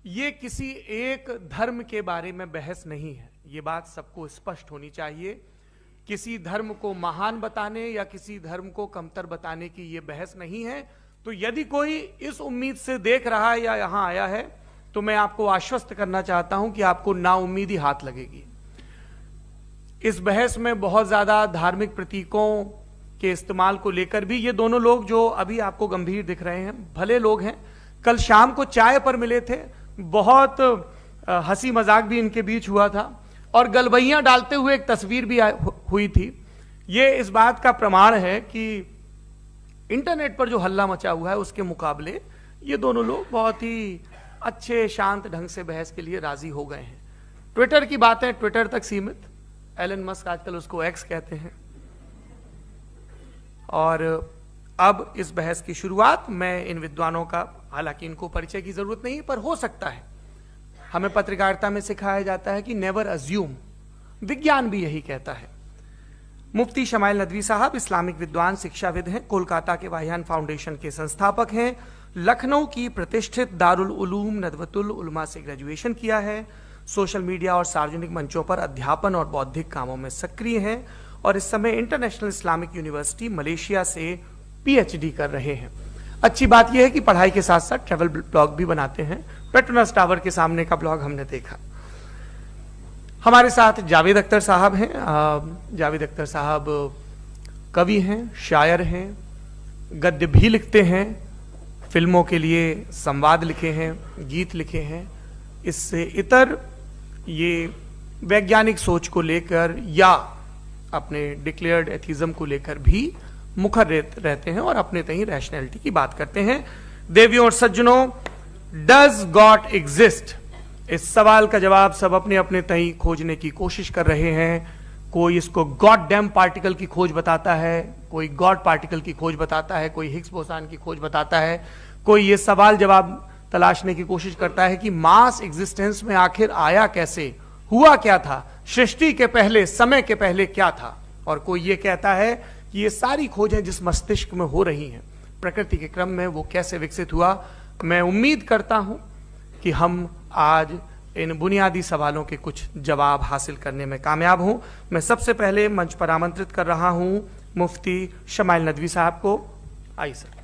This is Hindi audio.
ये किसी एक धर्म के बारे में बहस नहीं है, ये बात सबको स्पष्ट होनी चाहिए। किसी धर्म को महान बताने या किसी धर्म को कमतर बताने की ये बहस नहीं है। तो यदि कोई इस उम्मीद से देख रहा है या यहां आया है, तो मैं आपको आश्वस्त करना चाहता हूं कि आपको नाउम्मीदी हाथ लगेगी। इस बहस में बहुत ज्यादा धार्मिक प्रतीकों के इस्तेमाल को लेकर भी ये दोनों लोग जो अभी आपको गंभीर दिख रहे हैं, भले लोग हैं, कल शाम को चाय पर मिले थे, बहुत हंसी मजाक भी इनके बीच हुआ था और गलबैयां डालते हुए एक तस्वीर भी हुई थी। ये इस बात का प्रमाण है कि इंटरनेट पर जो हल्ला मचा हुआ है उसके मुकाबले ये दोनों लोग बहुत ही अच्छे शांत ढंग से बहस के लिए राजी हो गए हैं। ट्विटर की बातें ट्विटर तक सीमित, एलन मस्क आजकल उसको एक्स कहते हैं। और अब इस बहस की शुरुआत मैं इन विद्वानों का, हालांकि इनको परिचय की जरूरत नहीं, पर हो सकता है, हमें पत्रकारिता में सिखाया जाता है कि नेवर अज्यूम, विज्ञान भी यही कहता है। मुफ्ती शमाइल नदवी साहब इस्लामिक विद्वान, शिक्षाविद हैं, कोलकाता के वाहियान फाउंडेशन के संस्थापक हैं, लखनऊ की प्रतिष्ठित दारुल उलूम नदवतुल उलमा से ग्रेजुएशन किया है, सोशल मीडिया और सार्वजनिक मंचों पर अध्यापन और बौद्धिक कामों में सक्रिय हैं और इस समय इंटरनेशनल इस्लामिक यूनिवर्सिटी मलेशिया से पीएचडी कर रहे हैं। अच्छी बात यह है कि पढ़ाई के साथ साथ ट्रैवल ब्लॉग भी बनाते हैं। पेट्रोनस टावर के सामने का ब्लॉग हमने देखा। हमारे साथ जावेद अख्तर साहब हैं। जावेद अख्तर साहब कवि हैं, शायर हैं, गद्य भी लिखते हैं, फिल्मों के लिए संवाद लिखे हैं, गीत लिखे हैं। इससे इतर ये वैज्ञानिक सोच को लेकर या अपने डिक्लेयर्ड एथिज्म को लेकर भी मुखर रहते हैं और अपने तहीं रैशनैलिटी की बात करते हैं। देवियों और सज्जनों, डज गॉड एग्जिस्ट? इस सवाल का जवाब सब अपने अपने तहीं खोजने की कोशिश कर रहे हैं। कोई इसको गॉड डैम पार्टिकल की खोज बताता है, कोई गॉड पार्टिकल की खोज बताता है, कोई हिग्स बोसान की खोज बताता है, कोई ये सवाल जवाब तलाशने की कोशिश करता है कि मास एग्जिस्टेंस में आखिर आया कैसे, हुआ क्या था, सृष्टि के पहले, समय के पहले क्या था। और कोई ये कहता है कि ये सारी खोजें जिस मस्तिष्क में हो रही हैं प्रकृति के क्रम में, वो कैसे विकसित हुआ। मैं उम्मीद करता हूं कि हम आज इन बुनियादी सवालों के कुछ जवाब हासिल करने में कामयाब हों। मैं सबसे पहले मंच पर आमंत्रित कर रहा हूं मुफ्ती शमाइल नदवी साहब को। आइए सर।